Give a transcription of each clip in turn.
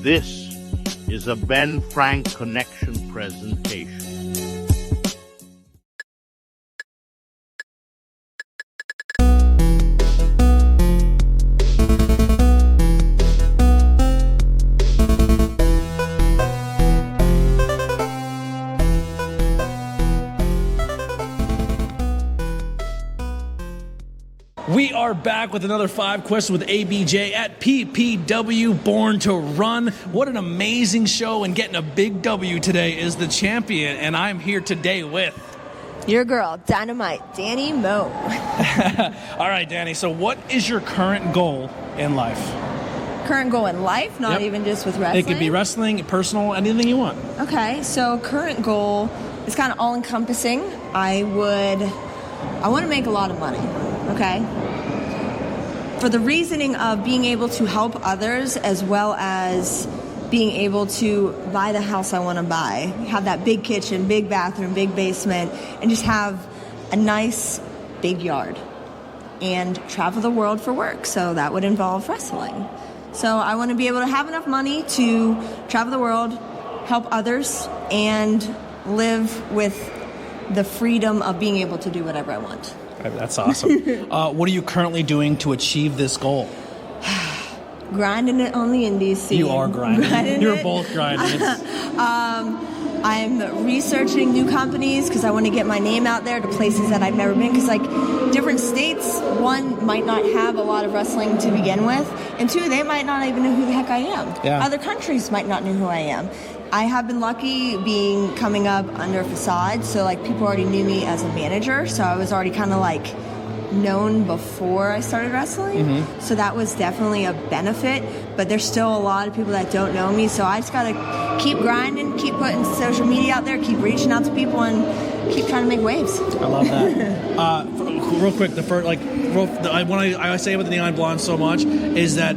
This is a Ben Frank Connection presentation. We are back with another 5 questions with ABJ at PPW Born to Run. What an amazing show, and getting a big W today is the champion, and I'm here today with... Your girl, Dynamite, Dani Mo. All right, Dani, so what is your current goal in life? Current goal in life, not even just with wrestling? It could be wrestling, personal, anything you want. Okay, so current goal is kind of all-encompassing. I want to make a lot of money, okay? For the reasoning of being able to help others, as well as being able to buy the house I want to buy, have that big kitchen, big bathroom, big basement, and just have a nice big yard, and travel the world for work. So that would involve wrestling. So I want to be able to have enough money to travel the world, help others, and live with the freedom of being able to do whatever I want. That's awesome. What are you currently doing to achieve this goal? Grinding it on the indies scene. You are grinding. You're both grinding. I'm researching new companies because I want to get my name out there to places that I've never been. Because, like, different states, one, might not have a lot of wrestling to begin with, and two, they might not even know who the heck I am. Yeah. Other countries might not know who I am. I have been lucky coming up under Facade, so like people already knew me as a manager, so I was already kind of like known before I started wrestling. Mm-hmm. So that was definitely a benefit, but there's still a lot of people that don't know me, so I just gotta keep grinding, keep putting social media out there, keep reaching out to people, and keep trying to make waves. I love that. Real quick, when I say about the Neon Blonde so much is that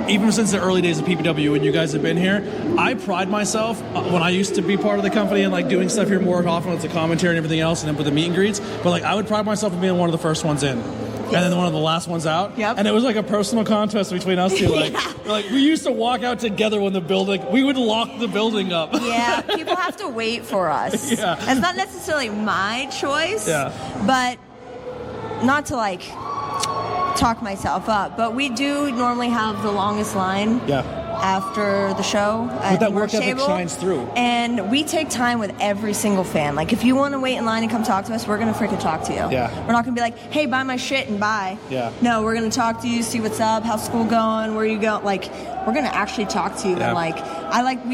even since the early days of PPW, when you guys have been here, I pride myself when I used to be part of the company and like doing stuff here more often with the commentary and everything else, and then with the meet and greets. But like, I would pride myself in being one of the first ones in, and then one of the last ones out. Yep. And it was like a personal contest between us two. Like, like we used to walk out together when we would lock the building up. Yeah, people have to wait for us. Yeah. It's not necessarily my choice. Yeah. But not to like talk myself up, but we do normally have the longest line after the show at that the work merch ethic table. shines through. And we take time with every single fan. Like, if you want to wait in line and come talk to us, we're going to freaking talk to you. Yeah. We're not going to be like, hey, buy my shit and bye. Yeah. No, we're going to talk to you, see what's up, how's school going, where you go. Like, we're going to actually talk to you. Yeah. And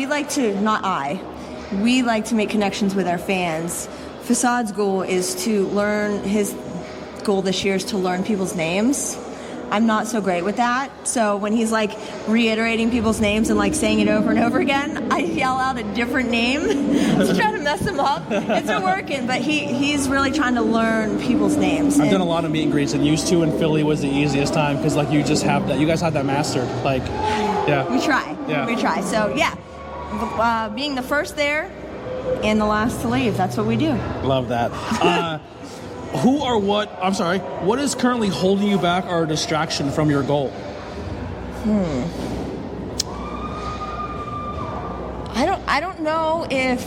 we like to make connections with our fans. Facade's goal is to learn his goal this year is to learn people's names. I'm not so great with that. So when he's like reiterating people's names and like saying it over and over again, I yell out a different name to try to mess him up. It's not working, but he's really trying to learn people's names. I've done a lot of meet and greets, and used to in Philly was the easiest time because like you just have that. You guys have that mastered. Like, yeah. We try. Yeah. We try. So being the first there and the last to leave, that's what we do. Love that. What is currently holding you back or a distraction from your goal? I don't know if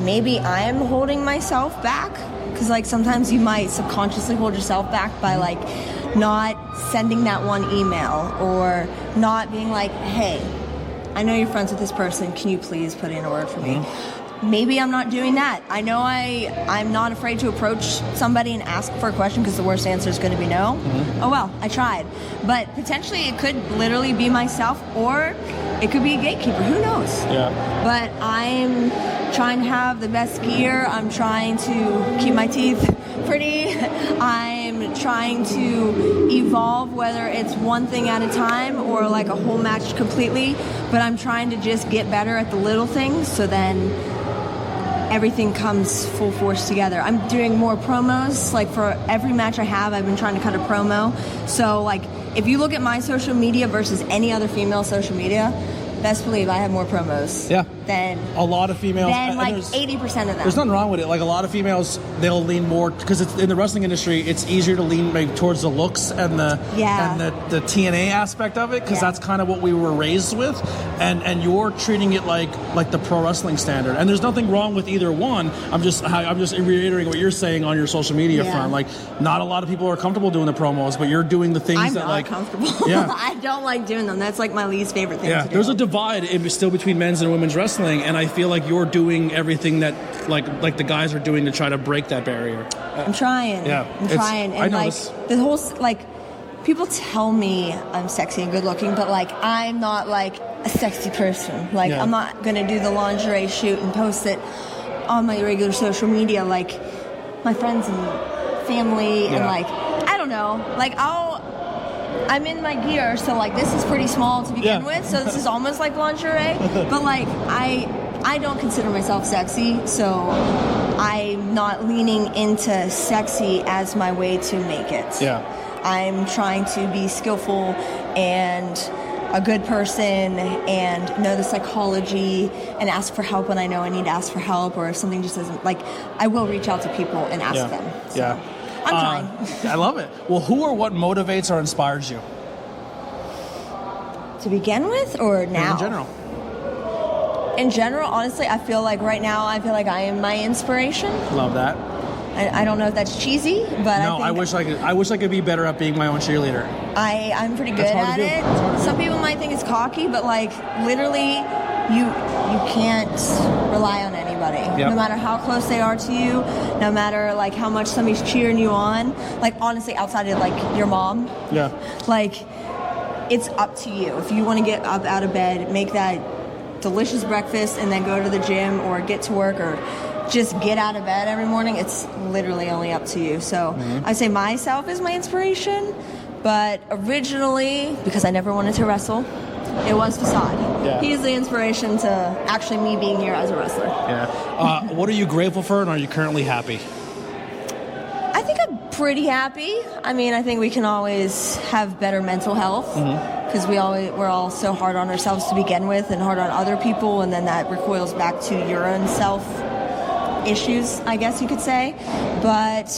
maybe I'm holding myself back, because like sometimes you might subconsciously hold yourself back by like not sending that one email or not being like, hey, I know you're friends with this person, can you please put in a word for me? Maybe I'm not doing that. I know I'm not afraid to approach somebody and ask for a question because the worst answer is going to be no. Mm-hmm. Oh, well, I tried. But potentially it could literally be myself, or it could be a gatekeeper. Who knows? Yeah. But I'm trying to have the best gear. I'm trying to keep my teeth pretty. I'm trying to evolve, whether it's one thing at a time or like a whole match completely. But I'm trying to just get better at the little things, so then everything comes full force together. I'm doing more promos. Like for every match I have, I've been trying to cut a promo. So like if you look at my social media versus any other female social media, best believe I have more promos. Yeah. Than a lot of females. Than like 80% of them. There's nothing wrong with it. Like a lot of females, they'll lean more because it's in the wrestling industry. It's easier to lean like, towards the looks and the TNA aspect of it because that's kind of what we were raised with. And you're treating it like the pro wrestling standard. And there's nothing wrong with either one. I'm just reiterating what you're saying on your social media front. Like not a lot of people are comfortable doing the promos, but you're doing the things that like comfortable. Yeah. I don't like doing them. That's like my least favorite thing to do. There's a divide still between men's and women's wrestling, and I feel like you're doing everything that like the guys are doing to try to break that barrier. I'm trying. Yeah. I'm trying. And I like the whole people tell me I'm sexy and good looking, but like I'm not like a sexy person. Like I'm not gonna do the lingerie shoot and post it on my regular social media like my friends and family and like I don't know. Like I'm in my gear, so like this is pretty small to begin with, so this is almost like lingerie. But like I don't consider myself sexy, so I'm not leaning into sexy as my way to make it. Yeah. I'm trying to be skillful and a good person and know the psychology and ask for help when I know I need to ask for help, or if something just doesn't, like, I will reach out to people and ask them. So I'm trying. I love it. Well, who or what motivates or inspires you? To begin with, or now? In general. In general, honestly, I feel like right now, I am my inspiration. Love that. I don't know if that's cheesy, but I wish I could be better at being my own cheerleader. I'm pretty good at it. Some people might think it's cocky, but like literally, you can't rely on anybody. Yep. No matter how close they are to you, no matter like how much somebody's cheering you on. Like honestly, outside of like your mom. Yeah. Like it's up to you. If you want to get up out of bed, make that delicious breakfast, and then go to the gym or get to work or just get out of bed every morning, it's literally only up to you. So I say myself is my inspiration, but originally, because I never wanted to wrestle, it was Facade. Yeah. He's the inspiration to actually me being here as a wrestler. Yeah. What are you grateful for, and are you currently happy? I think I'm pretty happy. I mean, I think we can always have better mental health because we're all so hard on ourselves to begin with and hard on other people, and then that recoils back to your own self issues, I guess you could say. But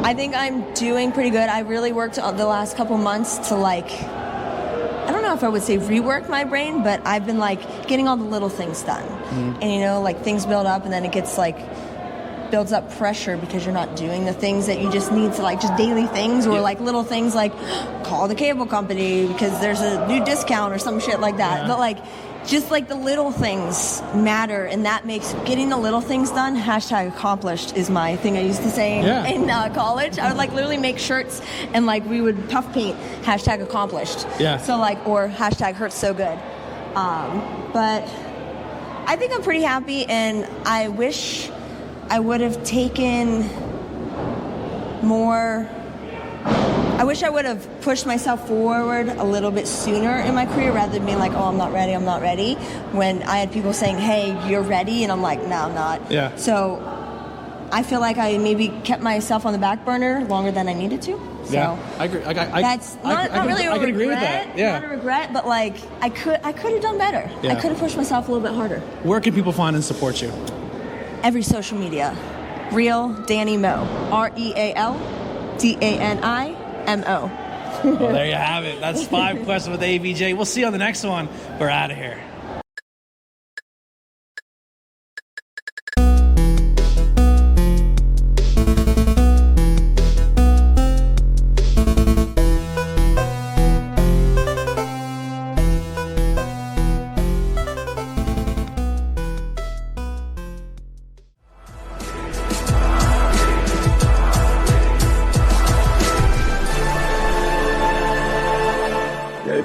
I think I'm doing pretty good. I really worked the last couple months to like, I don't know if I would say rework my brain, but I've been like getting all the little things done. And you know, like things build up and then it gets like builds up pressure because you're not doing the things that you just need to, like just daily things or like little things like call the cable company because there's a new discount or some shit like that. But like just like the little things matter, and that makes getting the little things done. #accomplished is my thing I used to say in college. I would like literally make shirts and like we would puff paint #accomplished. Yeah. So like, or #hurts so good. But I think I'm pretty happy, and I wish I would have taken more. I wish I would have pushed myself forward a little bit sooner in my career rather than being like, oh, I'm not ready. When I had people saying, hey, you're ready. And I'm like, no, I'm not. Yeah. So I feel like I maybe kept myself on the back burner longer than I needed to. So yeah, I agree. That's not really a regret. I can agree with that. Yeah. Not a regret, but like I could have done better. Yeah. I could have pushed myself a little bit harder. Where can people find and support you? Every social media. Real Dani Mo. RealDaniMo. Well, there you have it. That's 5 questions with ABJ. We'll see you on the next one. We're out of here.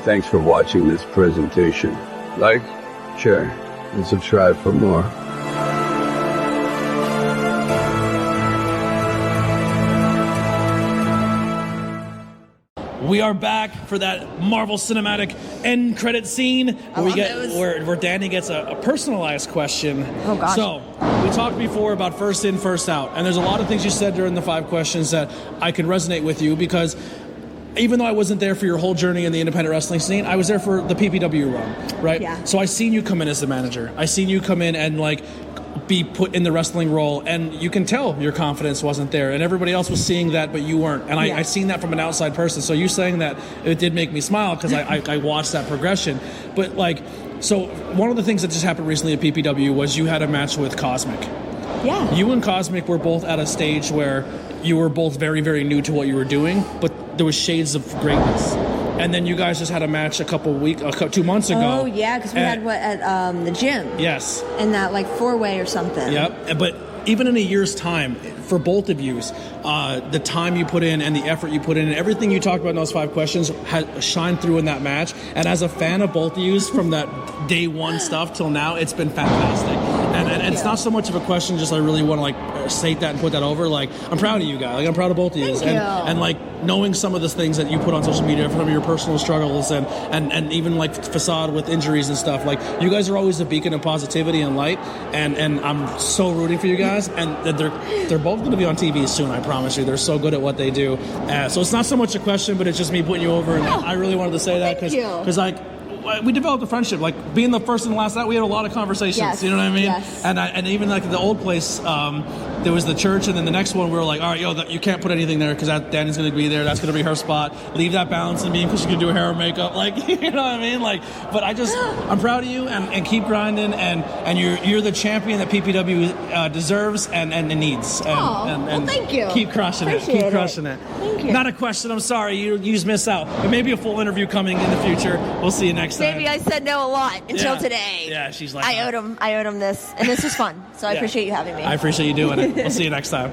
Thanks for watching this presentation. Like, share, and subscribe for more. We are back for that Marvel Cinematic end credit scene where Dani gets a personalized question. Oh gosh. So we talked before about first in, first out, and there's a lot of things you said during the 5 questions that I could resonate with you because even though I wasn't there for your whole journey in the independent wrestling scene, I was there for the PPW run, right? Yeah. So I seen you come in as the manager. I seen you come in and like be put in the wrestling role, and you can tell your confidence wasn't there, and everybody else was seeing that, but you weren't. And I seen that from an outside person. So you saying that, it did make me smile because I watched that progression. But like, so one of the things that just happened recently at PPW was you had a match with Cosmic. Yeah. You and Cosmic were both at a stage where you were both very, very new to what you were doing, but there was shades of greatness. And then you guys just had a match 2 months ago. Oh, yeah, because we had at the gym. Yes. In that, like, 4-way or something. Yep. But even in a year's time, for both of you, the time you put in and the effort you put in and everything you talked about in those 5 questions has shined through in that match. And as a fan of both of you from that day one stuff till now, it's been fantastic. And it's not so much of a question, just I really want to like state that and put that over. Like, I'm proud of you guys. Like, I'm proud of both of you. And like knowing some of the things that you put on social media from your personal struggles and even like facade with injuries and stuff. Like, you guys are always a beacon of positivity and light. And I'm so rooting for you guys. And they're both going to be on TV soon. I promise you. They're so good at what they do. So it's not so much a question, but it's just me putting you over. And I really wanted to say that because like, we developed a friendship. Like, being the first and last night, we had a lot of conversations. Yes. You know what I mean? Yes. And even like the old place, there was the church, and then the next one we were like, all right, you can't put anything there because Danny's going to be there. That's going to be her spot. Leave that balance in me because she's going to do hair and makeup. Like, you know what I mean? Like, but I'm proud of you and keep grinding. And you're the champion that PPW deserves and needs. Well, thank you. Keep crushing it. Appreciate Keep crushing it. Thank you. Not a question. I'm sorry. You just missed out. But maybe a full interview coming in the future. We'll see you next time. Maybe I said no a lot until today. Yeah, she's like, I owed him this, and this was fun. So I appreciate you having me. I appreciate you doing it. We'll see you next time.